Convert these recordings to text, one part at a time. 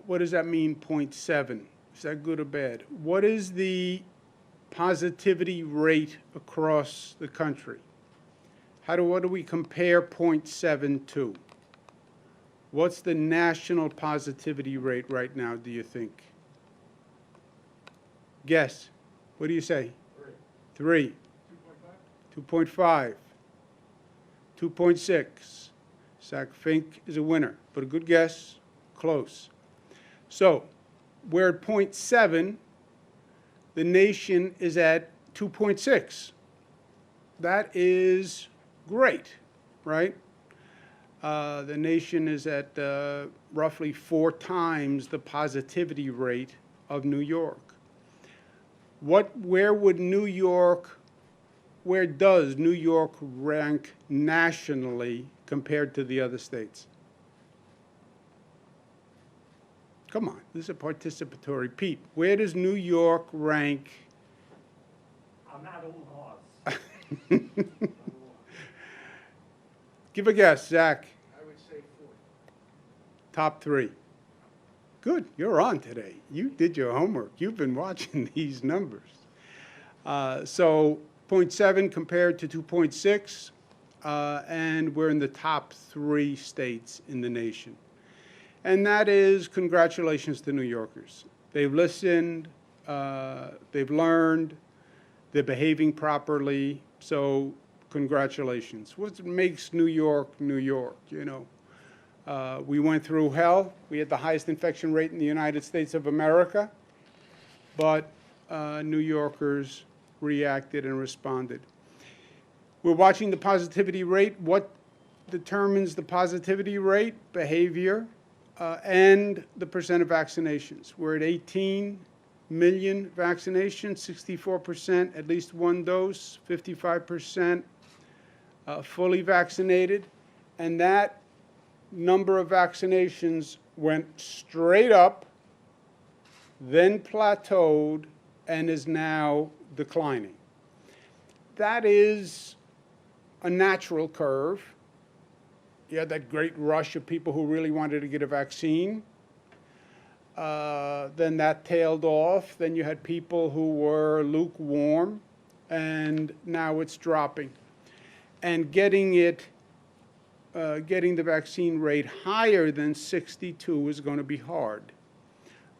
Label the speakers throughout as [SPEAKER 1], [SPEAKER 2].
[SPEAKER 1] What does that mean, 0.7? Is that good or bad? What is the positivity rate across the country? What do we compare 0.7 to? What's the national positivity rate right now, do you think? Guess. What do you say? 3. 2.5. 2.6. Zach Fink is a winner, but a good guess, close. So we're at 0.7. The nation is at 2.6. That is great, right? The nation is at roughly 4 times the positivity rate of New York. Where does New York rank nationally compared to the other states? Come on, this is a participatory. Pete, where does New York rank?
[SPEAKER 2] I'm not old horse.
[SPEAKER 1] Give a guess, Zach.
[SPEAKER 3] I would say 4.
[SPEAKER 1] Top 3. Good, you're on today. You did your homework. You've been watching these numbers. So 0.7 compared to 2.6, and we're in the top 3 states in the nation. And that is congratulations to New Yorkers. They've listened, they've learned, they're behaving properly, so congratulations. What makes New York, New York, you know? We went through hell. We had the highest infection rate in the United States of America, but New Yorkers reacted and responded. We're watching the positivity rate. What determines the positivity rate? Behavior and the percent of vaccinations. We're at 18 million vaccinations, 64% at least 1 dose, 55% fully vaccinated, and that number of vaccinations went straight up, then plateaued, and is now declining. That is a natural curve. You had that great rush of people who really wanted to get a vaccine. Then that tailed off. Then you had people who were lukewarm, and now it's dropping. And getting the vaccine rate higher than 62 is going to be hard.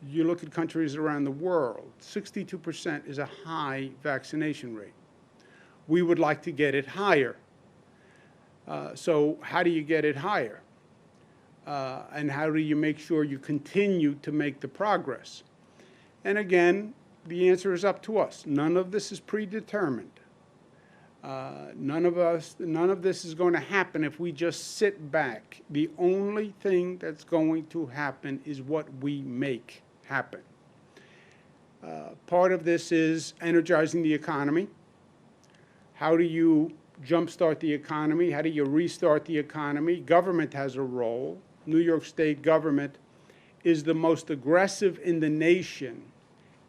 [SPEAKER 1] You look at countries around the world, 62% is a high vaccination rate. We would like to get it higher. So how do you get it higher? And how do you make sure you continue to make the progress? And again, the answer is up to us. None of this is predetermined. None of this is going to happen if we just sit back. The only thing that's going to happen is what we make happen. Part of this is energizing the economy. How do you jumpstart the economy? How do you restart the economy? Government has a role. New York State government is the most aggressive in the nation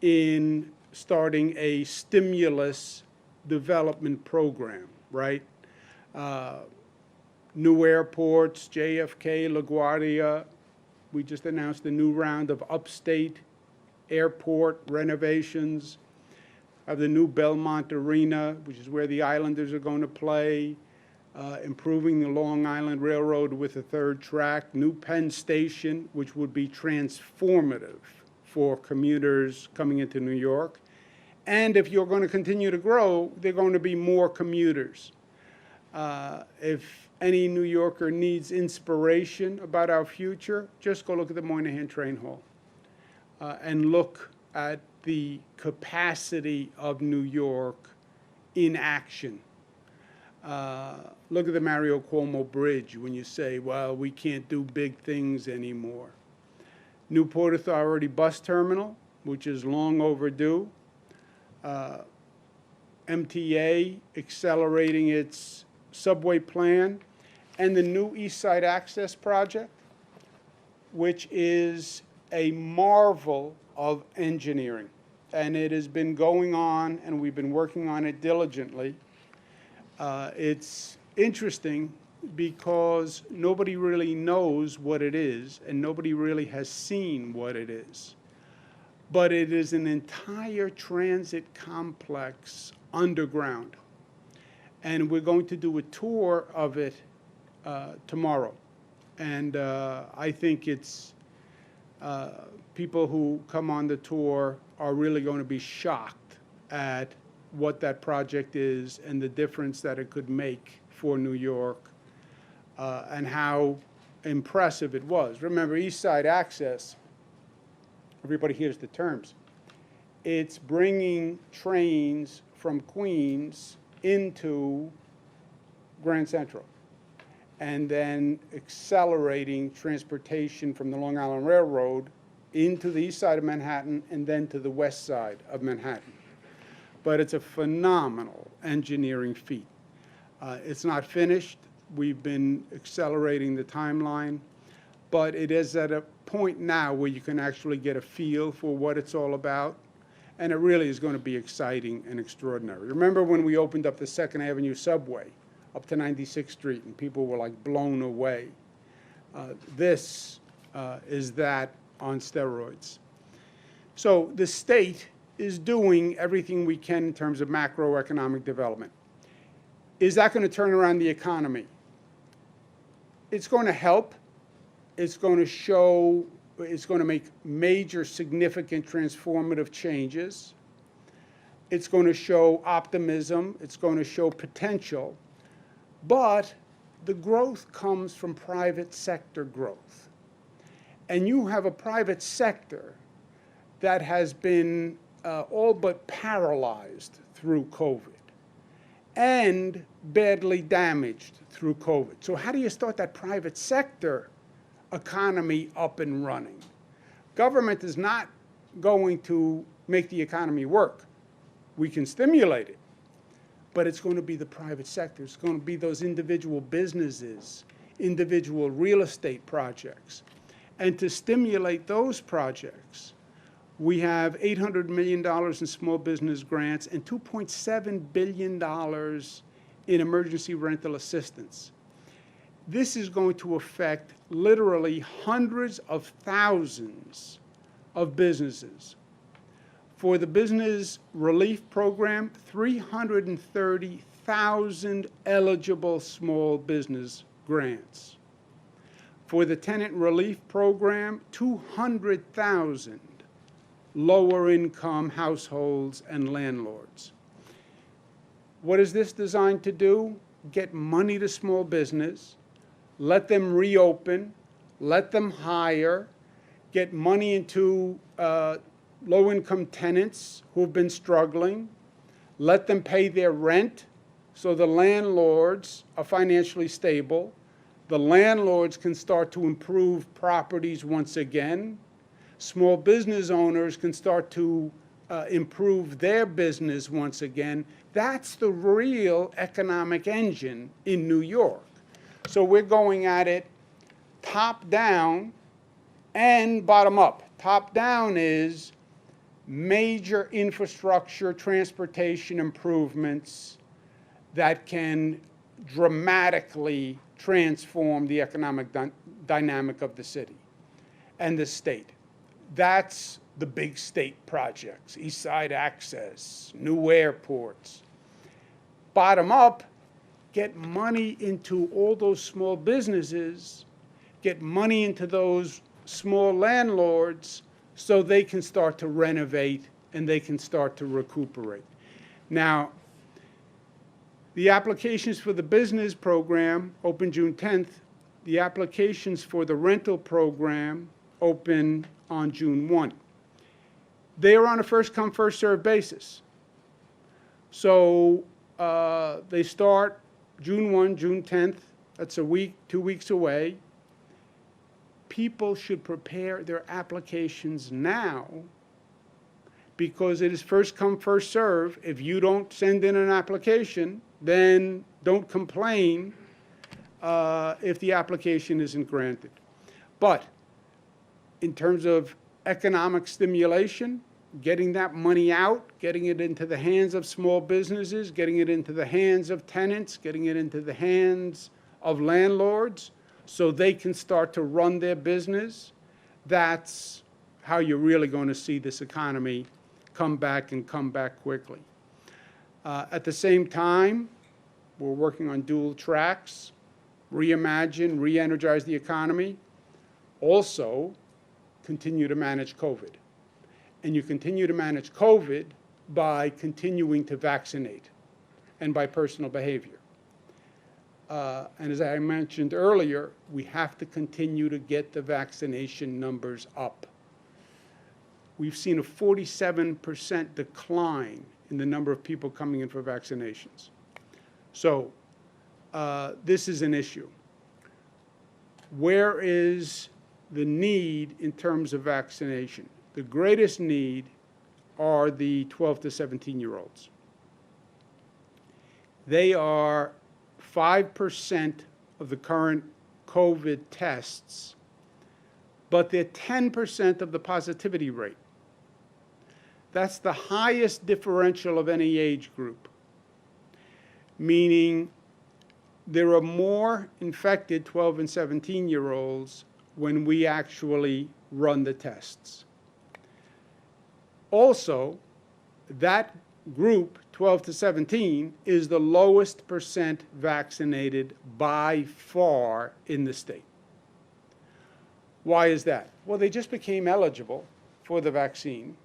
[SPEAKER 1] in starting a stimulus development program, right? New airports, JFK, LaGuardia. We just announced a new round of upstate airport renovations, of the new Belmont Arena, which is where the Islanders are going to play, improving the Long Island Railroad with a 3rd track, new Penn Station, which would be transformative for commuters coming into New York. And if you're going to continue to grow, there are going to be more commuters. If any New Yorker needs inspiration about our future, just go look at the Moynihan Train Hall and look at the capacity of New York in action. Look at the Mario Cuomo Bridge when you say, well, we can't do big things anymore. Newport Authority Bus Terminal, which is long overdue. MTA accelerating its subway plan, and the new East Side Access Project, which is a marvel of engineering. And it has been going on, and we've been working on it diligently. It's interesting because nobody really knows what it is, and nobody really has seen what it is. But it is an entire transit complex underground. And we're going to do a tour of it tomorrow. And I think it's, people who come on the tour are really going to be shocked at what that project is and the difference that it could make for New York, and how impressive it was. Remember, East Side Access, everybody hears the terms. It's bringing trains from Queens into Grand Central, and then accelerating transportation from the Long Island Railroad into the east side of Manhattan and then to the west side of Manhattan. But it's a phenomenal engineering feat. It's not finished. We've been accelerating the timeline, but it is at a point now where you can actually get a feel for what it's all about, and it really is going to be exciting and extraordinary. Remember when we opened up the 2nd Avenue subway up to 96th Street and people were like blown away? This is that on steroids. So the state is doing everything we can in terms of macroeconomic development. Is that going to turn around the economy? It's going to help. It's going to show, it's going to make major, significant, transformative changes. It's going to show optimism. It's going to show potential. But the growth comes from private sector growth. And you have a private sector that has been all but paralyzed through COVID and badly damaged through COVID. So how do you start that private sector economy up and running? Government is not going to make the economy work. We can stimulate it, but it's going to be the private sector. It's going to be those individual businesses, individual real estate projects. And to stimulate those projects, we have $800 million in small business grants and $2.7 billion in emergency rental assistance. This is going to affect literally hundreds of thousands of businesses. For the Business Relief Program, 330,000 eligible small business grants. For the Tenant Relief Program, 200,000 lower-income households and landlords. What is this designed to do? Get money to small business, let them reopen, let them hire, get money into low-income tenants who've been struggling, let them pay their rent so the landlords are financially stable. The landlords can start to improve properties once again. Small business owners can start to improve their business once again. That's the real economic engine in New York. So we're going at it top down and bottom up. Top down is major infrastructure, transportation improvements that can dramatically transform the economic dynamic of the city and the state. That's the big state projects, East Side Access, new airports. Bottom up, get money into all those small businesses, get money into those small landlords so they can start to renovate and they can start to recuperate. Now, the applications for the business program open June 10th. The applications for the rental program open on June 1. They are on a first-come, first-served basis. So they start June 1, June 10th. That's a week, 2 weeks away. People should prepare their applications now because it is first-come, first-served. If you don't send in an application, then don't complain if the application isn't granted. But in terms of economic stimulation, getting that money out, getting it into the hands of small businesses, getting it into the hands of tenants, getting it into the hands of landlords so they can start to run their business, that's how you're really going to see this economy come back and come back quickly. At the same time, we're working on dual tracks, reimagine, re-energize the economy, also continue to manage COVID. And you continue to manage COVID by continuing to vaccinate and by personal behavior. And as I mentioned earlier, we have to continue to get the vaccination numbers up. We've seen a 47% decline in the number of people coming in for vaccinations. So this is an issue. Where is the need in terms of vaccination? The greatest need are the 12 to 17-year-olds. They are 5% of the current COVID tests, but they're 10% of the positivity rate. That's the highest differential of any age group, meaning there are more infected 12 and 17-year-olds when we actually run the tests. Also, that group, 12 to 17, is the lowest percent vaccinated by far in the state. Why is that? Well, they just became eligible for the vaccine.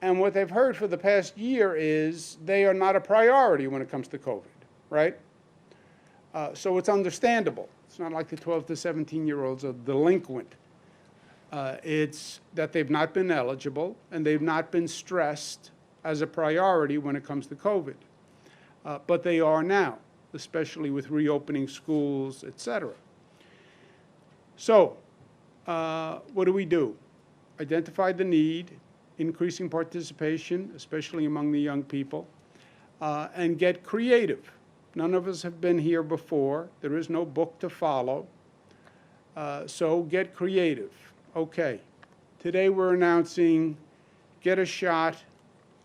[SPEAKER 1] And what they've heard for the past year is they are not a priority when it comes to COVID, right? So it's understandable. It's not like the 12 to 17-year-olds are delinquent. It's that they've not been eligible and they've not been stressed as a priority when it comes to COVID. But they are now, especially with reopening schools, et cetera. So what do? Identify the need, increasing participation, especially among the young people, and get creative. None of us have been here before. There is no book to follow. So get creative. Okay, today we're announcing get a shot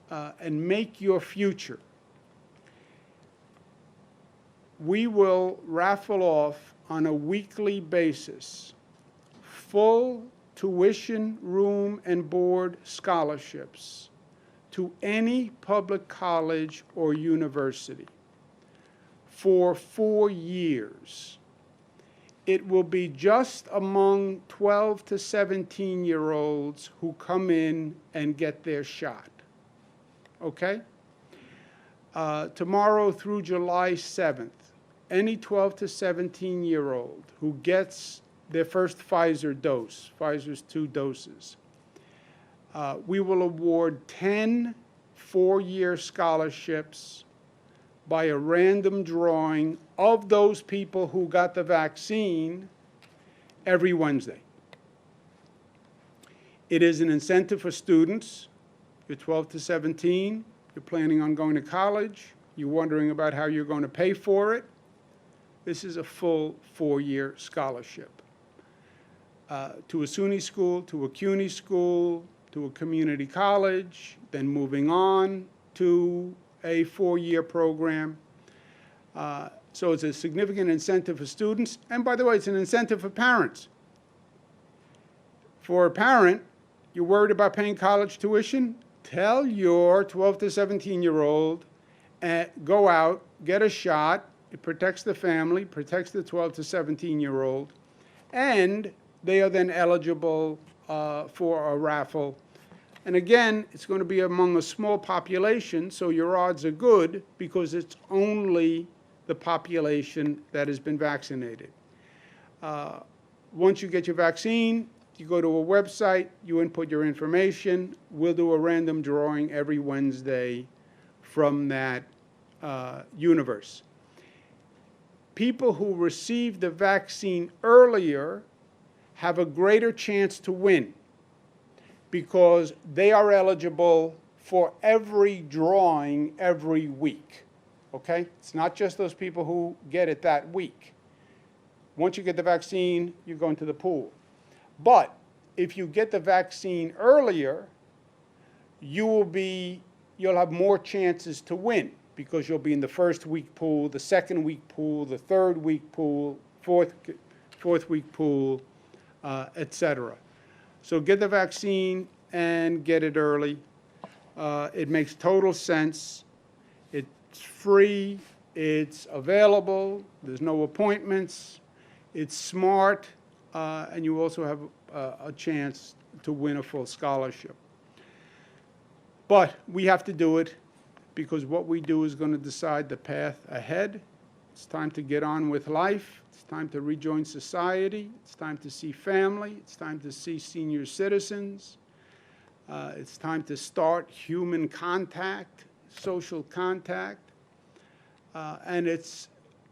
[SPEAKER 1] and make your future. We will raffle off on a weekly basis full tuition, room, and board scholarships to any public college or university for 4 years. It will be just among 12 to 17-year-olds who come in and get their shot. Okay? Tomorrow through July 7th, any 12 to 17-year-old who gets their first Pfizer dose, Pfizer's 2 doses, we will award 10 4-year scholarships by a random drawing of those people who got the vaccine every Wednesday. It is an incentive for students. You're 12 to 17, you're planning on going to college, you're wondering about how you're going to pay for it. This is a full 4-year scholarship. To a SUNY school, to a CUNY school, to a community college, then moving on to a 4-year program. So it's a significant incentive for students. And by the way, it's an incentive for parents. For a parent, you're worried about paying college tuition? Tell your 12 to 17-year-old, go out, get a shot. It protects the family, protects the 12 to 17-year-old, and they are then eligible for a raffle. And again, it's going to be among a small population, so your odds are good because it's only the population that has been vaccinated. Once you get your vaccine, you go to a website, you input your information. We'll do a random drawing every Wednesday from that universe. People who received the vaccine earlier have a greater chance to win because they are eligible for every drawing every week, okay? It's not just those people who get it that week. Once you get the vaccine, you go into the pool. But if you get the vaccine earlier, you'll have more chances to win. because you'll be in the first week pool, the second week pool, the third week pool, fourth week pool, et cetera. So get the vaccine and get it early. It makes total sense. It's free. It's available. There's no appointments. It's smart. And you also have a chance to win a full scholarship. But we have to do it because what we do is going to decide the path ahead. It's time to get on with life. It's time to rejoin society. It's time to see family. It's time to see senior citizens. It's time to start human contact, social contact. And it's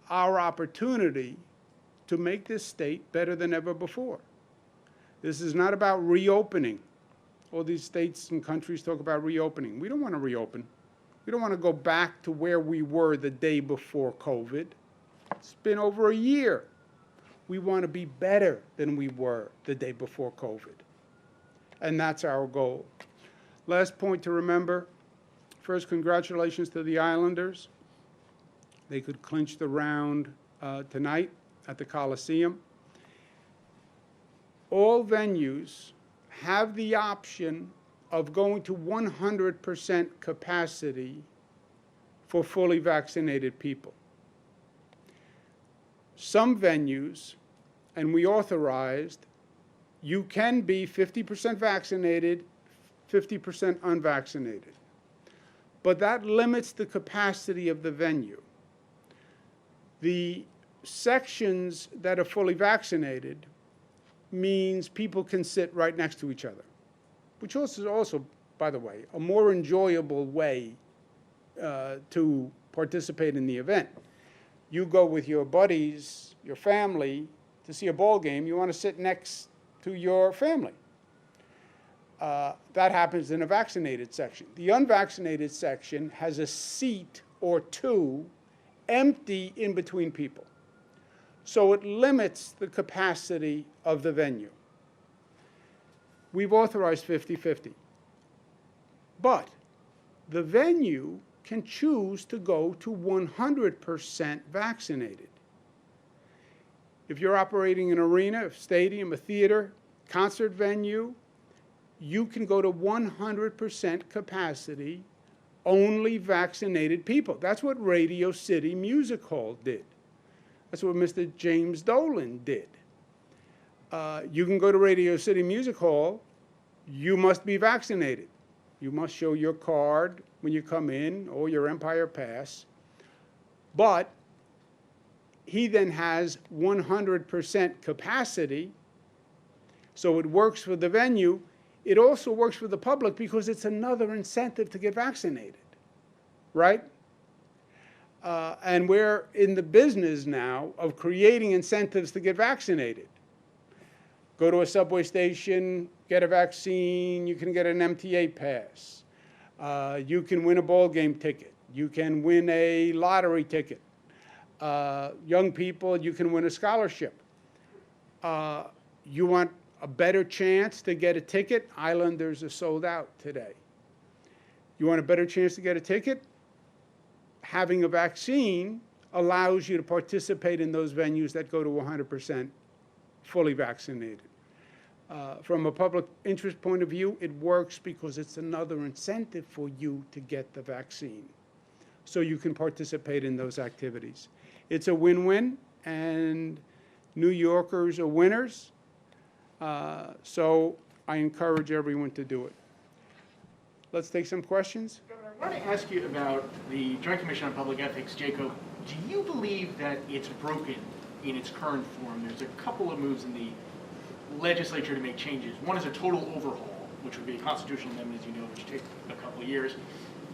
[SPEAKER 1] our opportunity to make this state better than ever before. This is not about reopening. All these states and countries talk about reopening. We don't want to reopen. We don't want to go back to where we were the day before COVID. It's been over a year. We want to be better than we were the day before COVID. And that's our goal. Last point to remember. First, congratulations to the Islanders. They could clinch the round tonight at the Coliseum. All venues have the option of going to 100% capacity for fully vaccinated people. Some venues, and we authorized, you can be 50% vaccinated, 50% unvaccinated. But that limits the capacity of the venue. The sections that are fully vaccinated means people can sit right next to each other, which is also, by the way, a more enjoyable way to participate in the event. You go with your buddies, your family, to see a ball game, you want to sit next to your family. That happens in a vaccinated section. The unvaccinated section has a seat or two empty in between people. So it limits the capacity of the venue. We've authorized 50-50. But the venue can choose to go to 100% vaccinated. If you're operating an arena, a stadium, a theater, concert venue, you can go to 100% capacity, only vaccinated people. That's what Radio City Music Hall did. That's what Mr. James Dolan did. You can go to Radio City Music Hall. You must be vaccinated. You must show your card when you come in or your Empire Pass. But he then has 100% capacity, so it works for the venue. It also works for the public because it's another incentive to get vaccinated, right? And we're in the business now of creating incentives to get vaccinated. Go to a subway station, get a vaccine, you can get an MTA pass. You can win a ball game ticket. You can win a lottery ticket. Young people, you can win a scholarship. You want a better chance to get a ticket? Islanders are sold out today. You want a better chance to get a ticket? Having a vaccine allows you to participate in those venues that go to 100% fully vaccinated. From a public interest point of view, it works because it's another incentive for you to get the vaccine, so you can participate in those activities. It's a win-win, and New Yorkers are winners, so I encourage everyone to do it. Let's take some questions.
[SPEAKER 3] Governor, I want to ask you about the Joint Commission on Public Ethics. Jacob, do you believe that it's broken in its current form? There's a couple of moves in the legislature to make changes. One is a total overhaul, which would be a constitutional amendment, as you know, which takes a couple of years.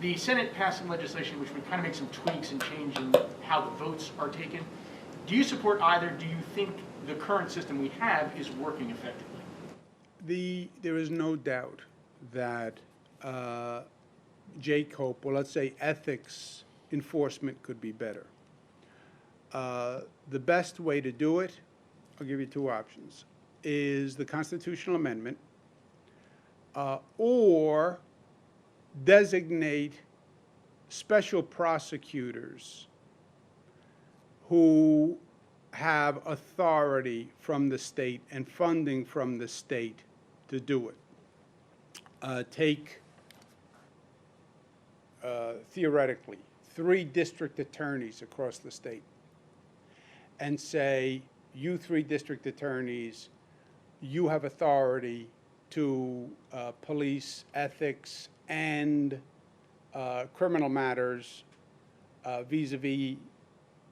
[SPEAKER 3] The Senate passed some legislation which would kind of make some tweaks and change in how the votes are taken. Do you support either? Do you think the current system we have is working effectively?
[SPEAKER 1] There is no doubt that JCOPE, or let's say ethics enforcement, could be better. The best way to do it, I'll give you two options, is the constitutional amendment, or designate special prosecutors who have authority from the state and funding from the state to do it. Take, theoretically, 3 district attorneys across the state and say, you 3 district attorneys, you have authority to police ethics and criminal matters vis-a-vis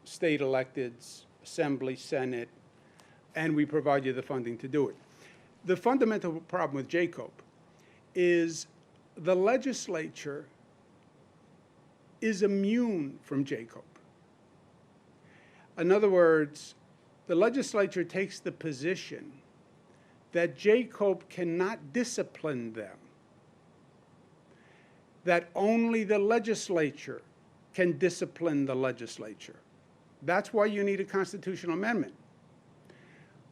[SPEAKER 1] state electeds, Assembly, Senate, and we provide you the funding to do it. The fundamental problem with JCOPE is the legislature is immune from JCOPE. In other words, the legislature takes the position that JCOPE cannot discipline them, that only the legislature can discipline the legislature. That's why you need a constitutional amendment,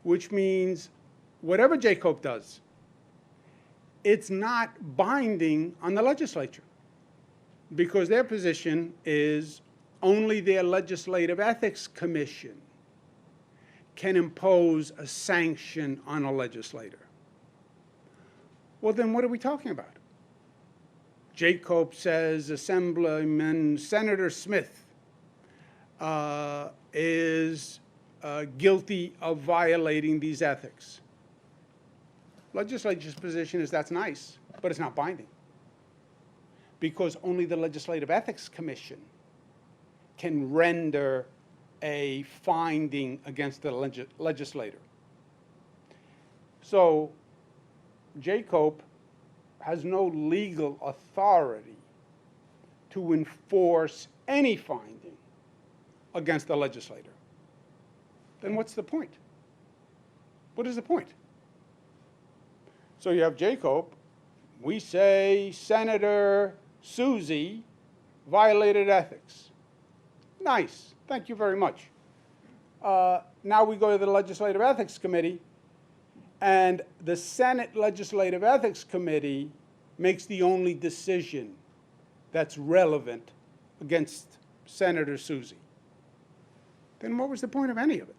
[SPEAKER 1] which means whatever JCOPE does, it's not binding on the legislature, because their position is only their legislative ethics commission can impose a sanction on a legislator. Well, then what are we talking about? JCOPE says Assemblyman Senator Smith is guilty of violating these ethics. Legislature's position is that's nice, but it's not binding, because only the Legislative Ethics Commission can render a finding against the legislator. So JCOPE has no legal authority to enforce any finding against the legislator. Then what's the point? What is the point? So you have JCOPE. We say Senator Susie violated ethics. Nice. Thank you very much. Now we go to the Legislative Ethics Committee, and the Senate Legislative Ethics Committee makes the only decision that's relevant against Senator Susie. Then what was the point of any of it?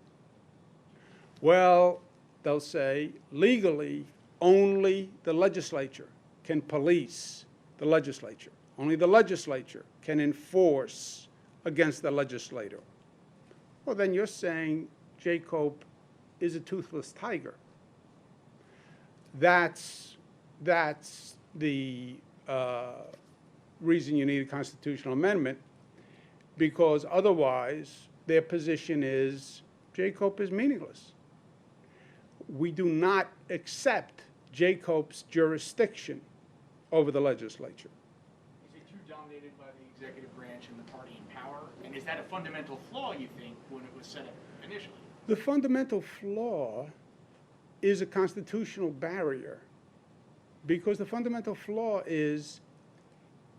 [SPEAKER 1] Well, they'll say, legally, only the legislature can police the legislature. Only the legislature can enforce against the legislator. Well, then you're saying JCOPE is a toothless tiger. That's the reason you need a constitutional amendment, because otherwise their position is JCOPE is meaningless. We do not accept JCOPE's jurisdiction over the legislature.
[SPEAKER 3] Is it too dominated by the executive branch and the party in power? And is that a fundamental flaw, you think, when it was set up initially?
[SPEAKER 1] The fundamental flaw is a constitutional barrier, because the fundamental flaw is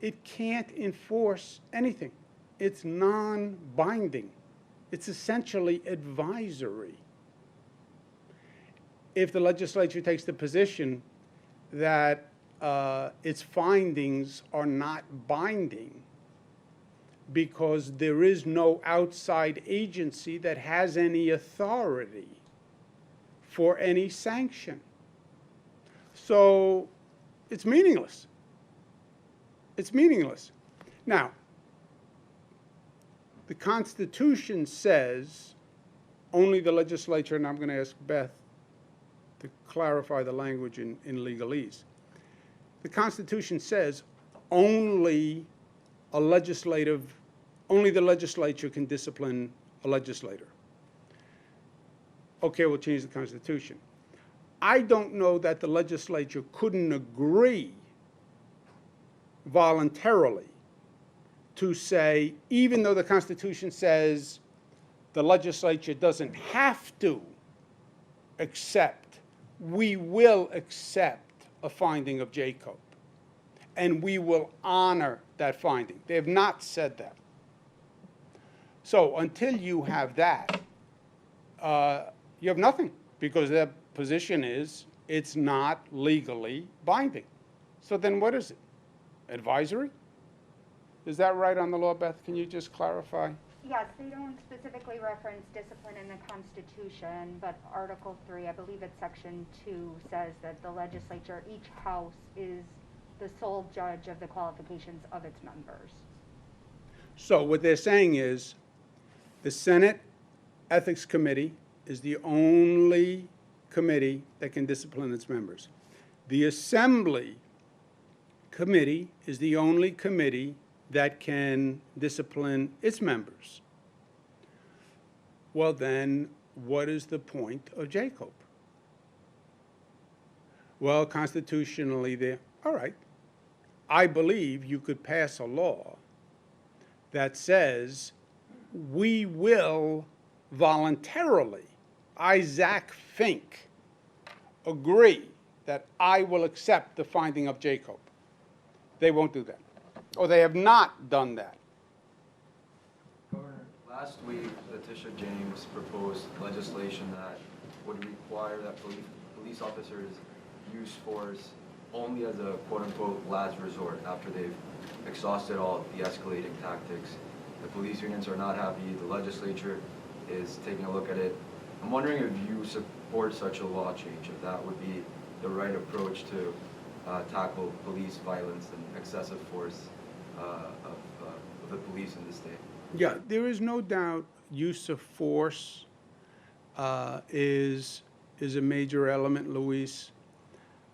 [SPEAKER 1] it can't enforce anything. It's non-binding. It's essentially advisory. If the legislature takes the position that its findings are not binding because there is no outside agency that has any authority for any sanction, so it's meaningless. It's meaningless. Now, the Constitution says only the legislature, and I'm going to ask Beth to clarify the language in legalese. The Constitution says only the legislature can discipline a legislator. Okay, we'll change the Constitution. I don't know that the legislature couldn't agree voluntarily to say, even though the Constitution says the legislature doesn't have to accept, we will accept a finding of JCOPE, and we will honor that finding. They have not said that. So until you have that, you have nothing, because their position is it's not legally binding. So then what is it? Advisory? Is that right on the law, Beth? Can you just clarify?
[SPEAKER 4] Yes, they don't specifically reference discipline in the Constitution, but Article 3, I believe it's Section 2, says that the legislature, each house is the sole judge of the qualifications of its members.
[SPEAKER 1] So what they're saying is the Senate Ethics Committee is the only committee that can discipline its members. The Assembly Committee is the only committee that can discipline its members. Well, then, what is the point of JCOP? Well, constitutionally, all right. I believe you could pass a law that says we will voluntarily, Isaac Fink, agree that I will accept the finding of JCOP. They won't do that. Or they have not done that.
[SPEAKER 5] Governor, last week, Letitia James proposed legislation that would require that police officers use force only as a quote-unquote last resort after they've exhausted all de-escalating tactics. The police unions are not happy. The legislature is taking a look at it. I'm wondering if you support such a law change, if that would be the right approach to tackle police violence and excessive force of the police in the state.
[SPEAKER 1] Yeah, there is no doubt use of force is a major element, Luis,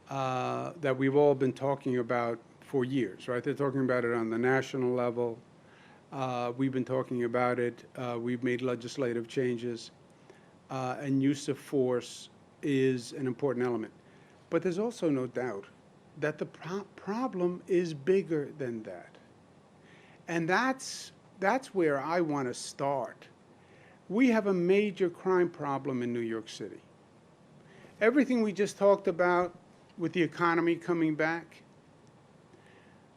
[SPEAKER 1] that we've all been talking about for years, right? They're talking about it on the national level. We've been talking about it. We've made legislative changes. And use of force is an important element. But there's also no doubt that the problem is bigger than that. And that's where I want to start. We have a major crime problem in New York City. Everything we just talked about with the economy coming back,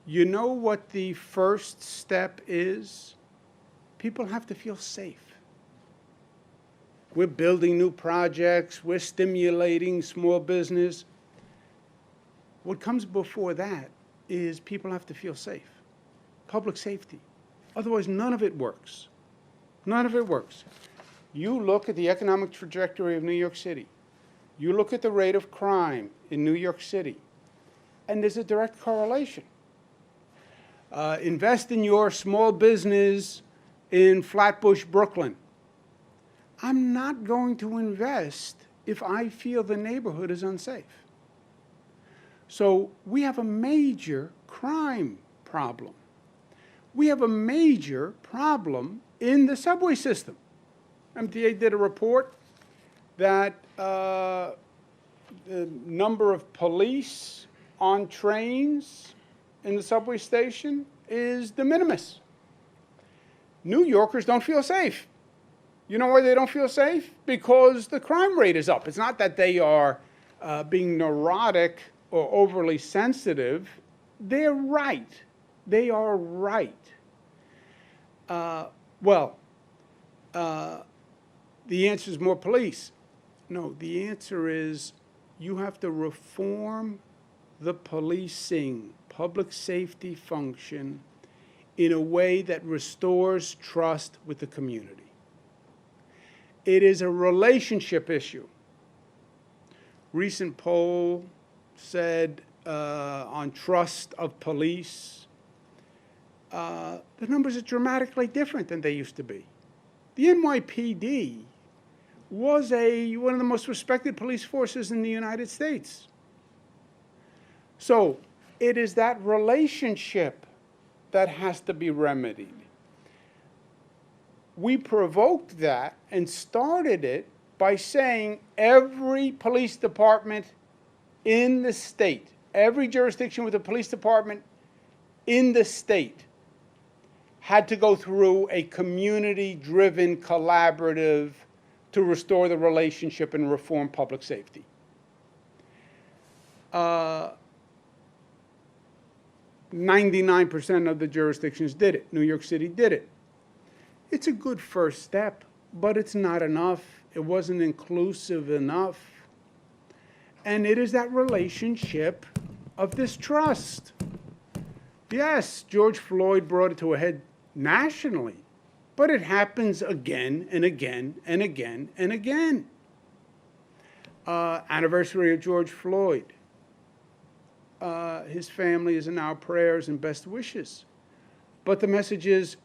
[SPEAKER 1] you know what the first step is? People have to feel safe. We're building new projects. We're stimulating small business. What comes before that is people have to feel safe. Public safety. Otherwise, none of it works. None of it works. You look at the economic trajectory of New York City. You look at the rate of crime in New York City, and there's a direct correlation. Invest in your small business in Flatbush, Brooklyn. I'm not going to invest if I feel the neighborhood is unsafe. So we have a major crime problem. We have a major problem in the subway system. MTA did a report that the number of police on trains in the subway station is de minimis. New Yorkers don't feel safe. You know why they don't feel safe? Because the crime rate is up. It's not that they are being neurotic or overly sensitive. They're right. They are right. The answer is more police. No, the answer is you have to reform the policing, public safety function in a way that restores trust with the community. It is a relationship issue. Recent poll said on trust of police, the numbers are dramatically different than they used to be. The NYPD was one of the most respected police forces in the United States. So it is that relationship that has to be remedied. We provoked that and started it by saying every police department in the state, every jurisdiction with a police department in the state had to go through a community-driven collaborative to restore the relationship and reform public safety. 99% of the jurisdictions did it. New York City did it. It's a good first step, but it's not enough. It wasn't inclusive enough. And it is that relationship of distrust. Yes, George Floyd brought it to a head nationally, but it happens again and again and again and again. Anniversary of George Floyd. His family is in our prayers and best wishes. But the message is,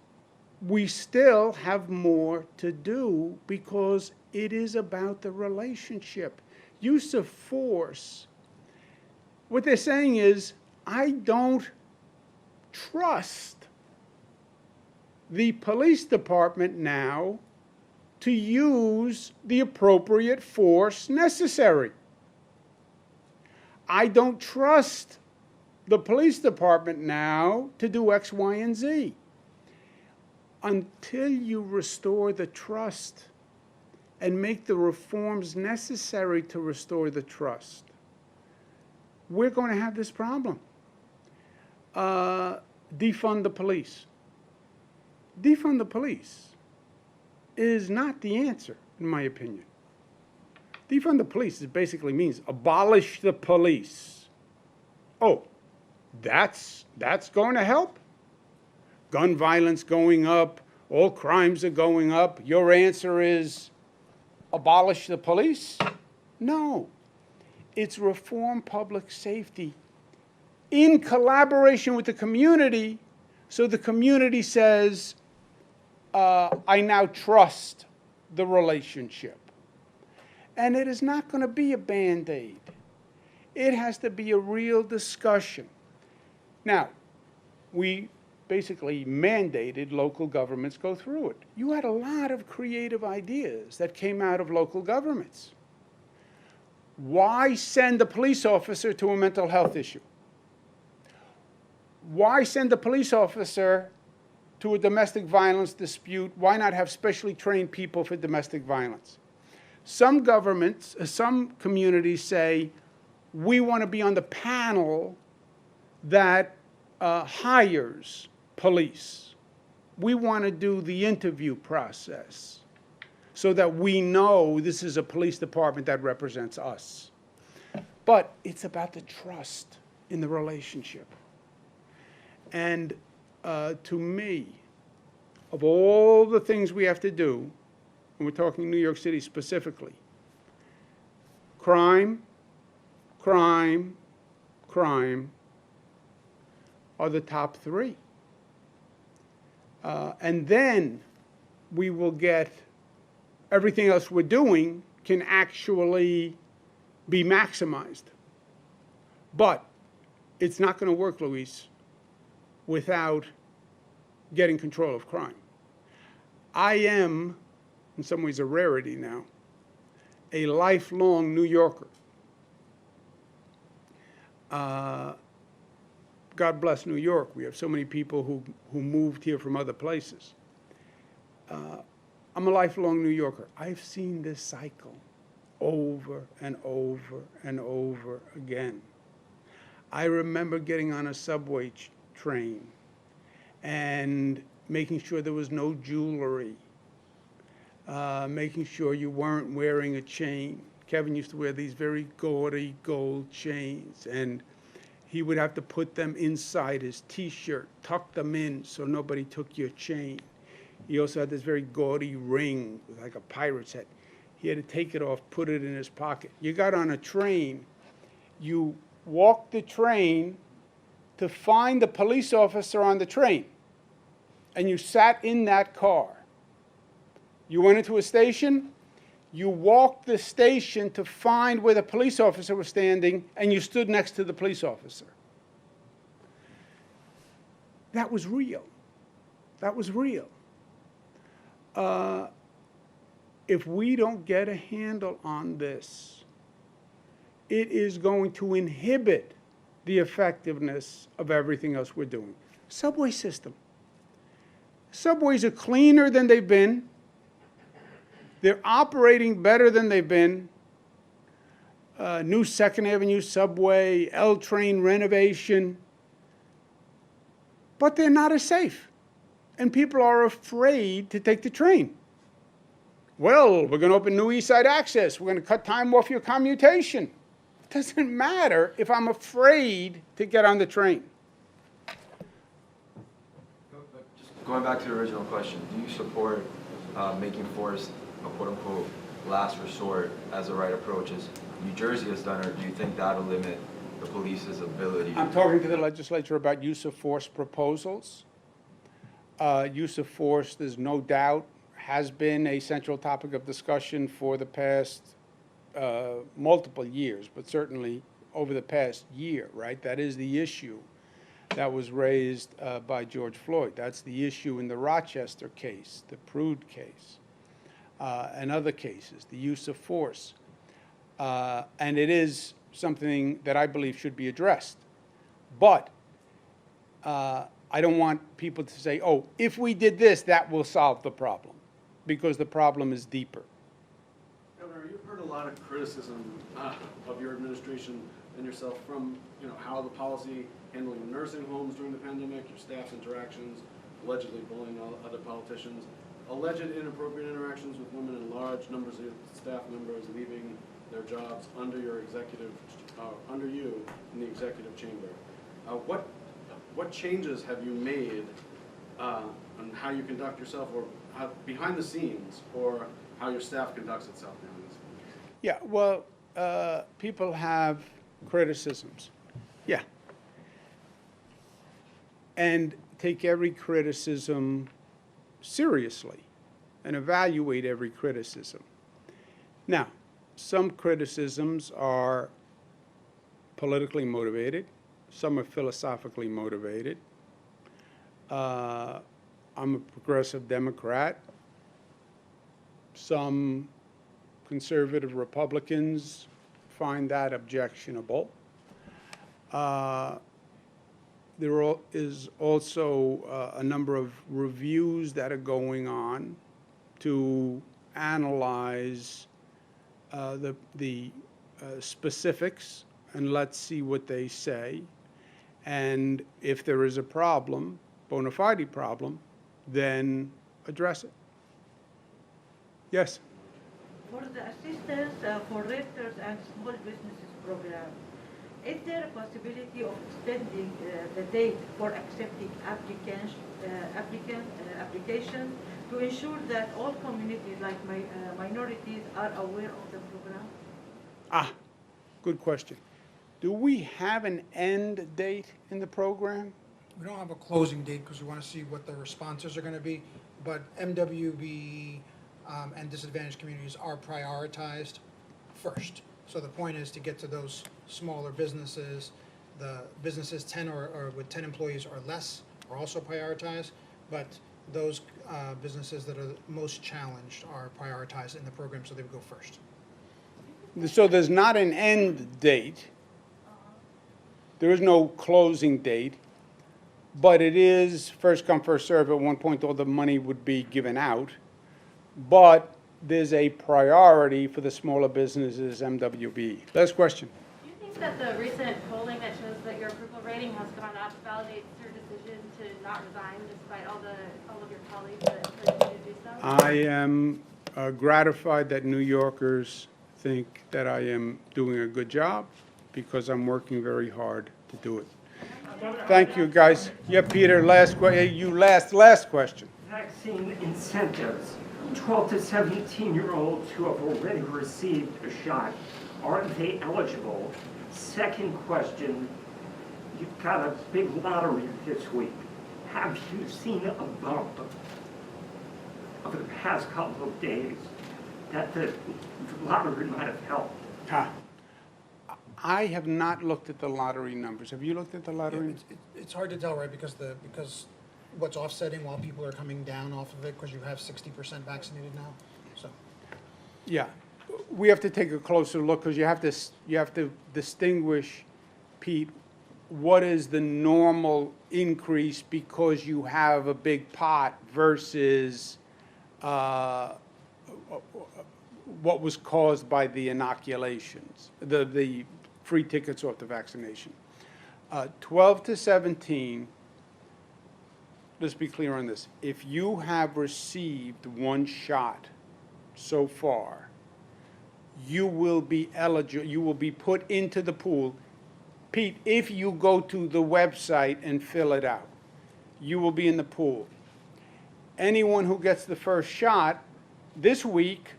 [SPEAKER 1] we still have more to do because it is about the relationship. Use of force. What they're saying is, I don't trust the police department now to use the appropriate force necessary. I don't trust the police department now to do X, Y, and Z. Until you restore the trust and make the reforms necessary to restore the trust, we're going to have this problem. Defund the police. Defund the police is not the answer, in my opinion. Defund the police basically means abolish the police. Oh, that's going to help? Gun violence going up, all crimes are going up. Your answer is abolish the police? No. It's reform public safety in collaboration with the community, so the community says, I now trust the relationship. And it is not going to be a Band-Aid. It has to be a real discussion. Now, we basically mandated local governments go through it. You had a lot of creative ideas that came out of local governments. Why send a police officer to a mental health issue? Why send a police officer to a domestic violence dispute? Why not have specially trained people for domestic violence? Some governments, some communities say, we want to be on the panel that hires police. We want to do the interview process so that we know this is a police department that represents us. But it's about the trust in the relationship. And to me, of all the things we have to do, and we're talking New York City specifically, crime, crime, crime are the top three. And then we will get everything else we're doing can actually be maximized. But it's not going to work, Luis, without getting control of crime. I am, in some ways, a rarity now, a lifelong New Yorker. God bless New York. We have so many people who moved here from other places. I'm a lifelong New Yorker. I've seen this cycle over and over and over again. I remember getting on a subway train and making sure there was no jewelry, making sure you weren't wearing a chain. Kevin used to wear these very gaudy gold chains, and he would have to put them inside his T-shirt, tuck them in so nobody took your chain. He also had this very gaudy ring, like a pirate's hat. He had to take it off, put it in his pocket. You got on a train, you walked the train to find the police officer on the train, and you sat in that car. You went into a station, you walked the station to find where the police officer was standing, and you stood next to the police officer. That was real. That was real. If we don't get a handle on this, it is going to inhibit the effectiveness of everything else we're doing. Subway system. Subways are cleaner than they've been. They're operating better than they've been. New 2nd Avenue subway, L train renovation. But they're not as safe. And people are afraid to take the train. Well, we're going to open new East Side Access. We're going to cut time off your commutation. It doesn't matter if I'm afraid to get on the train.
[SPEAKER 5] going back to the original question, do you support making force a quote-unquote last resort as the right approach as New Jersey has done, or do you think that'll limit the police's ability?
[SPEAKER 1] I'm talking to the legislature about use of force proposals. Use of force, there's no doubt, has been a central topic of discussion for the past multiple years, but certainly over the past year, right? That is the issue that was raised by George Floyd. That's the issue in the Rochester case, the Prude case, and other cases, the use of force. And it is something that I believe should be addressed. But I don't want people to say, oh, if we did this, that will solve the problem, because the problem is deeper.
[SPEAKER 6] Governor, you've heard a lot of criticism of your administration and yourself from, how the policy handling the nursing homes during the pandemic, your staff's interactions, allegedly bullying other politicians, alleged inappropriate interactions with women, and large numbers of staff members leaving their jobs under you in the executive chamber. What changes have you made on how you conduct yourself, or behind the scenes, or how your staff conducts itself behind the scenes?
[SPEAKER 1] Yeah, well, people have criticisms. Yeah. And take every criticism seriously and evaluate every criticism. Now, some criticisms are politically motivated. Some are philosophically motivated. I'm a progressive Democrat. Some conservative Republicans find that objectionable. There is also a number of reviews that are going on to analyze the specifics, and let's see what they say. And if there is a problem, bona fide problem, then address it. Yes?
[SPEAKER 7] For the assistance for renters and small businesses program, is there a possibility of extending the date for accepting applications to ensure that all communities, like minorities, are aware of the program?
[SPEAKER 1] Good question. Do we have an end date in the program?
[SPEAKER 8] We don't have a closing date because we want to see what the responses are going to be, but MWB and disadvantaged communities are prioritized first. So the point is to get to those smaller businesses. The businesses 10 or with 10 employees or less are also prioritized, but those businesses that are most challenged are prioritized in the program, so they would go first.
[SPEAKER 1] So there's not an end date. There is no closing date, but it is first come, first serve. At one point, all the money would be given out, but there's a priority for the smaller businesses, MWB. Last question.
[SPEAKER 9] Do you think that the recent polling that shows that your approval rating has gone up validates your decision to not resign despite all of your colleagues that urged you to do so?
[SPEAKER 1] I am gratified that New Yorkers think that I am doing a good job because I'm working very hard to do it. Thank you, guys. Yeah, Peter, last question.
[SPEAKER 2] Vaccine incentives. 12 to 17-year-olds who have already received a shot, are they eligible? Second question, you've got a big lottery this week. Have you seen a bump over the past couple of days that the lottery might have helped?
[SPEAKER 1] I have not looked at the lottery numbers. Have you looked at the lottery?
[SPEAKER 8] It's hard to tell, right? Because what's offsetting while people are coming down off of it, because you have 60% vaccinated now. So
[SPEAKER 1] Yeah, we have to take a closer look because you have to distinguish, Pete, what is the normal increase because you have a big pot versus what was caused by the inoculations, the free tickets off the vaccination. 12 to 17, let's be clear on this. If you have received one shot so far, you will be eligible, you will be put into the pool. Pete, if you go to the website and fill it out, you will be in the pool. anyone who gets the first shot this week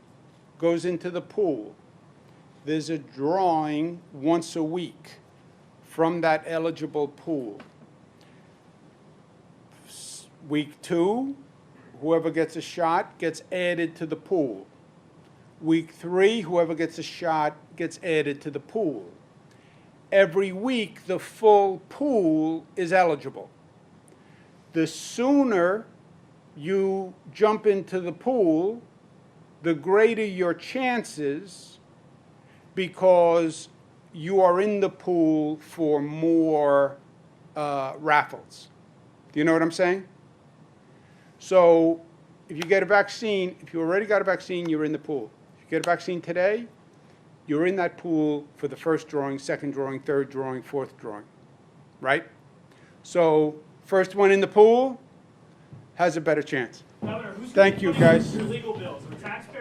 [SPEAKER 1] goes into the pool. There's a drawing once a week from that eligible pool. Week 2, whoever gets a shot gets added to the pool. Week 3, whoever gets a shot gets added to the pool. Every week, the full pool is eligible. The sooner you jump into the pool, the greater your chances, because you are in the pool for more raffles. Do you know what I'm saying? So if you get a vaccine, if you already got a vaccine, you're in the pool. If you get a vaccine today, you're in that pool for the first drawing, second drawing, third drawing, fourth drawing, right? So first one in the pool has a better chance.
[SPEAKER 10] Governor, who's
[SPEAKER 1] Thank you,
[SPEAKER 10] gonna pay
[SPEAKER 1] guys.
[SPEAKER 10] your legal bills? The taxpayer